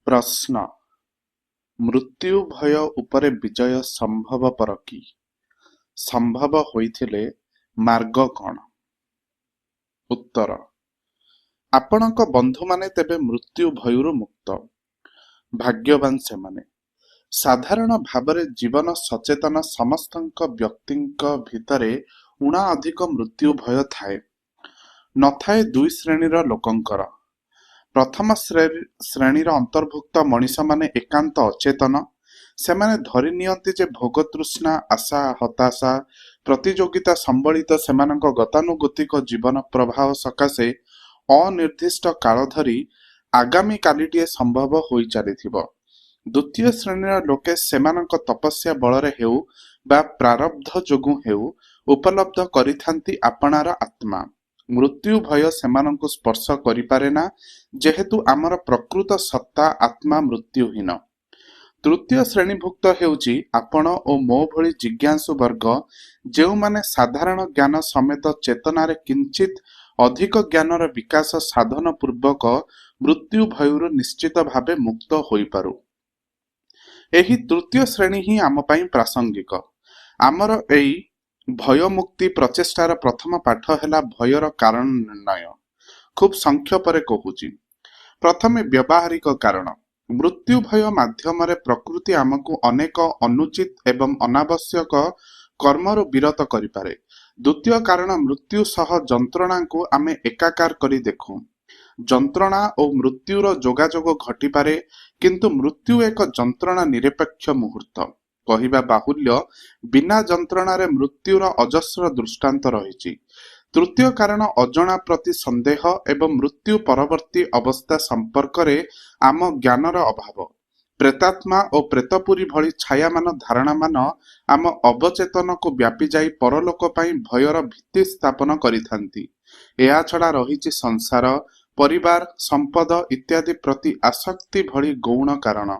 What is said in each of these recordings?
ପ୍ରଶ୍ନ ମୃତ୍ୟୁ ଭୟ ଉପରେ ବିଜୟ ସମ୍ଭବପର କି? ସମ୍ଭବ ହୋଇଥିଲେ ମାର୍ଗ କ'ଣ? ଉତ୍ତର ଆପଣଙ୍କ ବନ୍ଧୁମାନେ ତେବେ ମୃତ୍ୟୁ ଭୟରୁ ମୁକ୍ତ। ଭାଗ୍ୟବାନ ସେମାନେ। ସାଧାରଣ ଭାବରେ ଜୀବନ ସଚେତନ ସମସ୍ତଙ୍କ ବ୍ୟକ୍ତିଙ୍କ ଭିତରେ ଉଣା ଅଧିକ ମୃତ୍ୟୁ ଭୟ ଥାଏ। ନଥାଏ ଦୁଇ ଶ୍ରେଣୀର ଲୋକଙ୍କର। ପ୍ରଥମ ଶ୍ରେଣୀର ଅନ୍ତର୍ଭୁକ୍ତ ମଣିଷମାନେ ଏକାନ୍ତ ଅଚେତନ। ସେମାନେ ଧରି ନିଅନ୍ତି ଯେ ଭୋଗତୃଷ୍ଣା, ଆଶା, ହତାଶା, ପ୍ରତିଯୋଗିତା ସମ୍ବଳିତ ସେମାନଙ୍କ ଗତାନୁଗତିକ ଜୀବନ ପ୍ରବାହ ସକାଶେ ଅନିର୍ଦ୍ଦିଷ୍ଟ କାଳ ଧରି ଆଗାମୀ କାଲିଟିଏ ସମ୍ଭବ ହୋଇ ଚାଲିଥିବ। ଦ୍ୱିତୀୟ ଶ୍ରେଣୀର ଲୋକେ ସେମାନଙ୍କ ତପସ୍ୟା ବଳରେ ହେଉ ବା ପ୍ରାରବ୍ଧ ଯୋଗୁଁ ହେଉ ଉପଲବ୍ଧ କରିଥାନ୍ତି ଆପଣାର ଆତ୍ମା। ମୃତ୍ୟୁ ଭୟ ସେମାନଙ୍କୁ ସ୍ପର୍ଶ କରିପାରେ ନା, ଯେହେତୁ ଆମର ପ୍ରକୃତ ସତ୍ତା ଆତ୍ମା ମୃତ୍ୟୁହୀନ। ତୃତୀୟ ଶ୍ରେଣୀଭୁକ୍ତ ହେଉଛି ଆପଣ ଓ ମୋ ଭଳି ଜିଜ୍ଞାସୁ ବର୍ଗ, ଯେଉଁମାନେ ସାଧାରଣ ଜ୍ଞାନ ସମେତ ଚେତନାରେ କିଞ୍ଚିତ୍ ଅଧିକ ଜ୍ଞାନର ବିକାଶ ସାଧନ ପୂର୍ବକ ମୃତ୍ୟୁ ଭୟରୁ ନିଶ୍ଚିତ ଭାବେ ମୁକ୍ତ ହୋଇପାରୁ। ଏହି ତୃତୀୟ ଶ୍ରେଣୀ ହିଁ ଆମ ପାଇଁ ପ୍ରାସଙ୍ଗିକ। ଆମର ଏଇ ଭୟମୁକ୍ତି ପ୍ରଚେଷ୍ଟାର ପ୍ରଥମ ପାଠ ହେଲା ଭୟର କାରଣ ନିର୍ଣ୍ଣୟ। ଖୁବ୍ ସଂକ୍ଷେପରେ କହୁଛି। ପ୍ରଥମେ ବ୍ୟବହାରିକ କାରଣ। ମୃତ୍ୟୁ ଭୟ ମାଧ୍ୟମରେ ପ୍ରକୃତି ଆମକୁ ଅନେକ ଅନୁଚିତ ଏବଂ ଅନାବଶ୍ୟକ କର୍ମରୁ ବିରତ କରିପାରେ। ଦ୍ୱିତୀୟ କାରଣ, ମୃତ୍ୟୁ ସହ ଯନ୍ତ୍ରଣାକୁ ଆମେ ଏକାକାର କରି ଦେଖୁ। ଯନ୍ତ୍ରଣା ଓ ମୃତ୍ୟୁର ଯୋଗାଯୋଗ ଘଟିପାରେ, କିନ୍ତୁ ମୃତ୍ୟୁ ଏକ ଯନ୍ତ୍ରଣା ନିରପେକ୍ଷ ମୁହୂର୍ତ୍ତ। କହିବା ବାହୁଲ୍ୟ, ବିନା ଯନ୍ତ୍ରଣାରେ ମୃତ୍ୟୁର ଅଜସ୍ର ଦୃଷ୍ଟାନ୍ତ ରହିଛି। ତୃତୀୟ କାରଣ, ଅଜଣା ପ୍ରତି ସନ୍ଦେହ ଏବଂ ମୃତ୍ୟୁ ପରବର୍ତ୍ତୀ ଅବସ୍ଥା ସମ୍ପର୍କରେ ଆମ ଜ୍ଞାନର ଅଭାବ। ପ୍ରେତାତ୍ମା ଓ ପ୍ରେତପୁରୀ ଭଳି ଛାୟାମାନ ଧାରଣାମାନ ଆମ ଅବଚେତନକୁ ବ୍ୟାପି ଯାଇ ପରଲୋକ ପାଇଁ ଭୟର ଭିତ୍ତି ସ୍ଥାପନ କରିଥାନ୍ତି। ଏହାଛଡ଼ା ରହିଛି ସଂସାର, ପରିବାର, ସମ୍ପଦ ଇତ୍ୟାଦି ପ୍ରତି ଆସକ୍ତି ଭଳି ଗୌଣ କାରଣ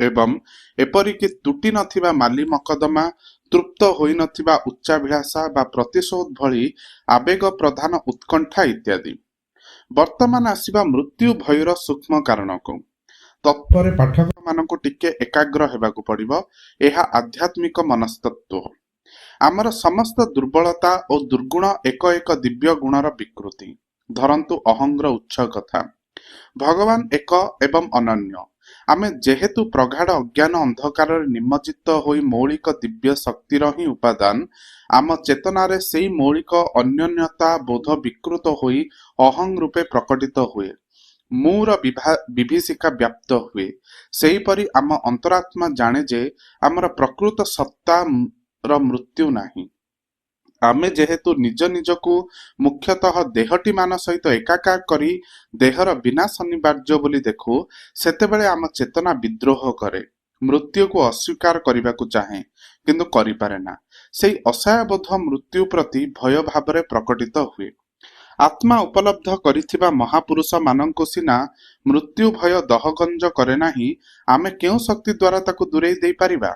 ଏବଂ ଏପରିକି ତୁଟି ନଥିବା ମାଲି ମକଦ୍ଦମା, ତୃପ୍ତ ହୋଇନଥିବା ଉଚ୍ଚାଭିଳାଷା ବା ପ୍ରତିଶୋଧ ଭଳି ଆବେଗ ପ୍ରଧାନ ଉତ୍କଣ୍ଠା ଇତ୍ୟାଦି। ବର୍ତ୍ତମାନ ଆସିବା ମୃତ୍ୟୁ ଭୟର ସୂକ୍ଷ୍ମ କାରଣକୁ। ତତ୍ପରେ ପାଠକମାନଙ୍କୁ ଟିକେ ଏକାଗ୍ର ହେବାକୁ ପଡ଼ିବ। ଏହା ଆଧ୍ୟାତ୍ମିକ ମନସ୍ତତ୍ତ୍ୱ। ଆମର ସମସ୍ତ ଦୁର୍ବଳତା ଓ ଦୁର୍ଗୁଣ ଏକ ଏକ ଦିବ୍ୟ ଗୁଣର ବିକୃତି। ଧରନ୍ତୁ ଅହଂର ଉତ୍ସ କଥା। ଭଗବାନ ଏକ ଏବଂ ଅନନ୍ୟ। ଆମେ ଯେହେତୁ ପ୍ରଗାଢ଼ ଅଜ୍ଞାନ ଅନ୍ଧକାରରେ ନିମଜ୍ଜିତ ହୋଇ ମୌଳିକ ଦିବ୍ୟ ଶକ୍ତିର ହିଁ ଉପାଦାନ, ଆମ ଚେତନାରେ ସେହି ମୌଳିକ ଅନ୍ୟନ୍ୟତା ବୋଧ ବିକୃତ ହୋଇ ଅହଂ ରୂପେ ପ୍ରକଟିତ ହୁଏ। ମୁଁର ବିଭୀଷିକା ବ୍ୟାପ୍ତ ହୁଏ। ସେହିପରି ଆମ ଅନ୍ତରାତ୍ମା ଜାଣେ ଯେ ଆମର ପ୍ରକୃତ ସତ୍ତାର ମୃତ୍ୟୁ ନାହିଁ। ଆମେ ଯେହେତୁ ନିଜ ନିଜକୁ ମୁଖ୍ୟତଃ ଦେହଟିମାନ ସହିତ ଏକାକାର କରି ଦେହର ବିନାଶ ଅନିବାର୍ଯ୍ୟ ବୋଲି ଦେଖୁ, ସେତେବେଳେ ଆମ ଚେତନା ବିଦ୍ରୋହ କରେ, ମୃତ୍ୟୁକୁ ଅସ୍ୱୀକାର କରିବାକୁ ଚାହେଁ, କିନ୍ତୁ କରିପାରେ ନା। ସେହି ଅସହାୟବୋଧ ମୃତ୍ୟୁ ପ୍ରତି ଭୟ ଭାବରେ ପ୍ରକଟିତ ହୁଏ। ଆତ୍ମା ଉପଲବ୍ଧ କରିଥିବା ମହାପୁରୁଷମାନଙ୍କୁ ସିନା ମୃତ୍ୟୁ ଭୟ ଦହଗଞ୍ଜ କରେ ନାହିଁ, ଆମେ କେଉଁ ଶକ୍ତି ଦ୍ୱାରା ତାକୁ ଦୂରେଇ ଦେଇପାରିବା?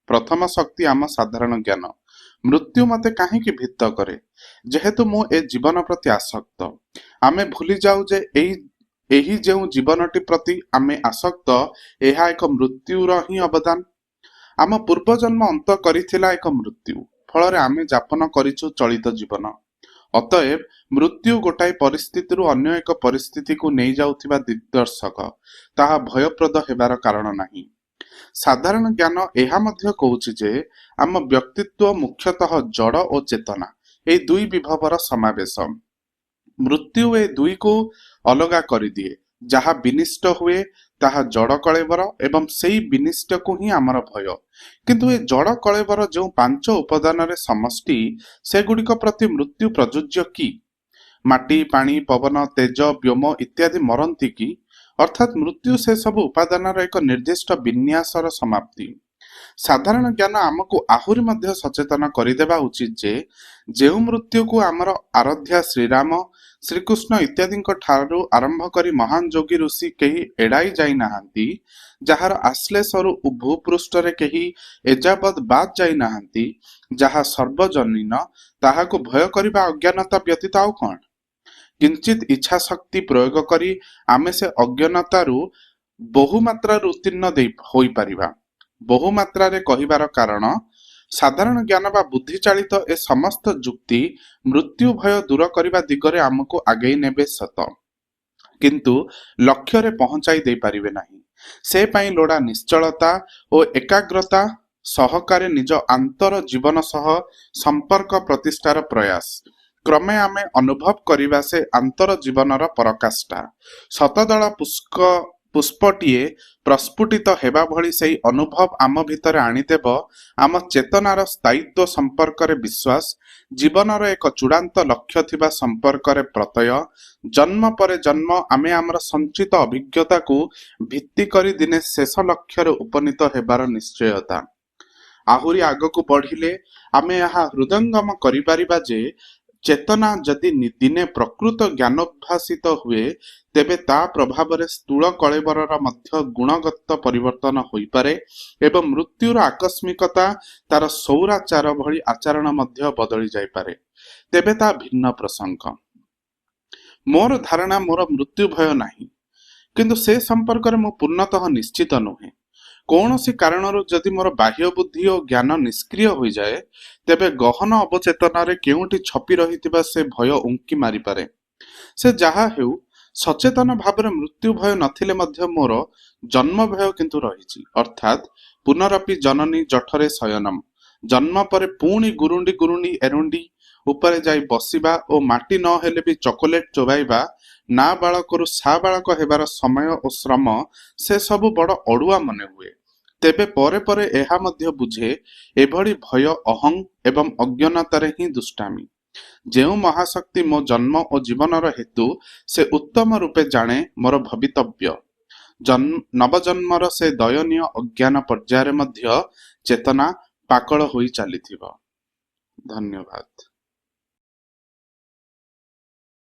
ପ୍ରଥମ ଶକ୍ତି ଆମ ସାଧାରଣ ଜ୍ଞାନ। ମୃତ୍ୟୁ ମୋତେ କାହିଁକି ଭୀତ କରେ? ଯେହେତୁ ମୁଁ ଏ ଜୀବନ ପ୍ରତି ଆସକ୍ତ। ଆମେ ଭୁଲି ଯାଉ ଯେ ଏହି ଯେଉଁ ଜୀବନଟି ପ୍ରତି ଆମେ ଆସକ୍ତ, ଏହା ଏକ ମୃତ୍ୟୁର ହିଁ ଅବଦାନ। ଆମ ପୂର୍ବଜନ୍ମ ଅନ୍ତ କରିଥିଲା ଏକ ମୃତ୍ୟୁ, ଫଳରେ ଆମେ ଯାପନ କରିଛୁ ଚଳିତ ଜୀବନ। ଅତଏବ ମୃତ୍ୟୁ ଗୋଟାଏ ପରିସ୍ଥିତିରୁ ଅନ୍ୟ ଏକ ପରିସ୍ଥିତିକୁ ନେଇଯାଉଥିବା ଦିଗ୍ଦର୍ଶକ। ତାହା ଭୟପ୍ରଦ ହେବାର କାରଣ ନାହିଁ। ସାଧାରଣ ଜ୍ଞାନ ଏହା ମଧ୍ୟ କହୁଛି ଯେ ଆମ ବ୍ୟକ୍ତିତ୍ୱ ମୁଖ୍ୟତଃ ଜଡ଼ ଓ ଚେତନା, ଏହି ଦୁଇ ବିଭବର ସମାବେଶ। ମୃତ୍ୟୁ ଏ ଦୁଇକୁ ଅଲଗା କରିଦିଏ। ଯାହା ବିନିଷ୍ଟ ହୁଏ ତାହା ଜଡ଼ କଳେବର ଏବଂ ସେଇ ବିନିଷ୍ଟକୁ ହିଁ ଆମର ଭୟ। କିନ୍ତୁ ଏ ଜଡ଼ କଳେବର ଯେଉଁ 5 ଉପାଦାନରେ ସମଷ୍ଟି, ସେଗୁଡ଼ିକ ପ୍ରତି ମୃତ୍ୟୁ ପ୍ରଯୁଜ୍ୟ କି? ମାଟି, ପାଣି, ପବନ, ତେଜ, ବ୍ୟୋମ ଇତ୍ୟାଦି ମରନ୍ତି କି? ଅର୍ଥାତ୍ ମୃତ୍ୟୁ ସେସବୁ ଉପାଦାନର ଏକ ନିର୍ଦ୍ଦିଷ୍ଟ ବିନ୍ୟାସର ସମାପ୍ତି। ସାଧାରଣ ଜ୍ଞାନ ଆମକୁ ଆହୁରି ମଧ୍ୟ ସଚେତନ କରିଦେବା ଉଚିତ ଯେ ଯେଉଁ ମୃତ୍ୟୁକୁ ଆମର ଆରାଧ୍ୟା ଶ୍ରୀରାମ, ଶ୍ରୀକୃଷ୍ଣ ଇତ୍ୟାଦିଙ୍କ ଠାରୁ ଆରମ୍ଭ କରି ମହାନ ଯୋଗୀ ଋଷି କେହି ଏଡ଼ାଇ ଯାଇନାହାନ୍ତି, ଯାହାର ଆଶ୍ଲେଷରୁ ଭୂପୃଷ୍ଠରେ କେହି ଏଯାବତ୍ ବାଦ୍ ଯାଇନାହାନ୍ତି, ଯାହା ସର୍ବଜନୀନ, ତାହାକୁ ଭୟ କରିବା ଅଜ୍ଞାନତା ବ୍ୟତୀତ ଆଉ କ'ଣ? କିଞ୍ଚିତ୍ ଇଚ୍ଛାଶକ୍ତି ପ୍ରୟୋଗ କରି ଆମେ ସେ ଅଜ୍ଞାନତାରୁ ବହୁମାତ୍ରାରେ ଉତ୍ତୀର୍ଣ୍ଣ ହୋଇପାରିବା। ବହୁମାତ୍ରାରେ କହିବାର କାରଣ, ସାଧାରଣ ଜ୍ଞାନ ବା ବୁଦ୍ଧି ଚାଳିତ ଏ ସମସ୍ତ ଯୁକ୍ତି ମୃତ୍ୟୁ ଭୟ ଦୂର କରିବା ଦିଗରେ ଆମକୁ ଆଗେଇ ନେବେ ସତ, କିନ୍ତୁ ଲକ୍ଷ୍ୟରେ ପହଞ୍ଚାଇ ଦେଇପାରିବେ ନାହିଁ। ସେ ପାଇଁ ଲୋଡ଼ା ନିଶ୍ଚଳତା ଓ ଏକାଗ୍ରତା ସହକାରେ ନିଜ ଆନ୍ତର ଜୀବନ ସହ ସମ୍ପର୍କ ପ୍ରତିଷ୍ଠାର ପ୍ରୟାସ। କ୍ରମେ ଆମେ ଅନୁଭବ କରିବା ସେ ଆନ୍ତର ଜୀବନର ପରକାଷ୍ଠା। ଶତଦଳ ପୁଷ୍ପଟିଏ ପ୍ରସ୍ଫୁଟିତ ହେବା ଭଳି ସେହି ଅନୁଭବ ଆମ ଭିତରେ ଆଣିଦେବ ଆମ ଚେତନାର ସ୍ଥାୟିତ୍ୱ ସମ୍ପର୍କରେ ବିଶ୍ୱାସ, ଜୀବନର ଏକ ଚୂଡ଼ାନ୍ତ ଲକ୍ଷ୍ୟ ଥିବା ସମ୍ପର୍କରେ ପ୍ରତ୍ୟୟ। ଜନ୍ମ ପରେ ଜନ୍ମ ଆମେ ଆମର ସଞ୍ଚିତ ଅଭିଜ୍ଞତାକୁ ଭିତ୍ତି କରି ଦିନେ ଶେଷ ଲକ୍ଷ୍ୟରେ ଉପନୀତ ହେବାର ନିଶ୍ଚୟତା। ଆହୁରି ଆଗକୁ ବଢ଼ିଲେ ଆମେ ଏହା ହୃଦୟଙ୍ଗମ କରିପାରିବା ଯେ ଚେତନା ଯଦି ଦିନେ ପ୍ରକୃତ ଜ୍ଞାନୋଦ୍ଭାସିତ ହୁଏ, ତେବେ ତା ପ୍ରଭାବରେ ସ୍ଥୂଳ କଳେବରର ମଧ୍ୟ ଗୁଣଗତ ପରିବର୍ତ୍ତନ ହୋଇପାରେ ଏବଂ ମୃତ୍ୟୁର ଆକସ୍ମିକତା ତାର ସୌରାଚାର ଭଳି ଆଚରଣ ମଧ୍ୟ ବଦଳି ଯାଇପାରେ। ତେବେ ତା ଭିନ୍ନ ପ୍ରସଙ୍ଗ। ମୋର ଧାରଣା ମୋର ମୃତ୍ୟୁ ଭୟ ନାହିଁ, କିନ୍ତୁ ସେ ସମ୍ପର୍କରେ ମୁଁ ପୂର୍ଣ୍ଣତଃ ନିଶ୍ଚିତ ନୁହେଁ। କୌଣସି କାରଣରୁ ଯଦି ମୋର ବାହ୍ୟ ବୁଦ୍ଧି ଓ ଜ୍ଞାନ ନିଷ୍କ୍ରିୟ ହୋଇଯାଏ, ତେବେ ଗହନ ଅବଚେତନାରେ କେଉଁଠି ଛପି ରହିଥିବା ସେ ଭୟ ଉଙ୍କି ମାରିପାରେ। ସେ ଯାହା ହେଉ, ସଚେତନ ଭାବରେ ମୃତ୍ୟୁ ଭୟ ନଥିଲେ ମଧ୍ୟ ମୋର ଜନ୍ମ ଭୟ କିନ୍ତୁ ରହିଛି, ଅର୍ଥାତ୍ ପୁନରପି ଜନନୀ ଜଠରେ ଶୟନମ୍। ଜନ୍ମ ପରେ ପୁଣି ଗୁରୁଣ୍ଡି ଗୁରୁଣ୍ଡି ଏରୁଣ୍ଡି ଉପରେ ଯାଇ ବସିବା ଓ ମାଟି ନ ହେଲେ ବି ଚକୋଲେଟ୍ ଚୋବାଇବା, ନାବାଳକରୁ ସାବାଳକ ହେବାର ସମୟ ଓ ଶ୍ରମ, ସେ ସବୁ ବଡ଼ ଅଡୁଆ ମନେ ହୁଏ। ତେବେ ପରେ ପରେ ଏହା ମଧ୍ୟ ବୁଝେ, ଏଭଳି ଭୟ ଅହଂ ଏବଂ ଅଜ୍ଞାନତାରେ ହିଁ ଦୁଷ୍ଟାମୀ। ଯେଉଁ ମହାଶକ୍ତି ମୋ ଜନ୍ମ ଓ ଜୀବନର ହେତୁ, ସେ ଉତ୍ତମ ରୂପେ ଜାଣେ ମୋର ଭବିତବ୍ୟ। ନବଜନ୍ମର ସେ ଦୟନୀୟ ଅଜ୍ଞାନ ପର୍ଯ୍ୟାୟରେ ମଧ୍ୟ ଚେତନା ପାକଳ ହୋଇ ଚାଲିଥିବ। ଧନ୍ୟବାଦ।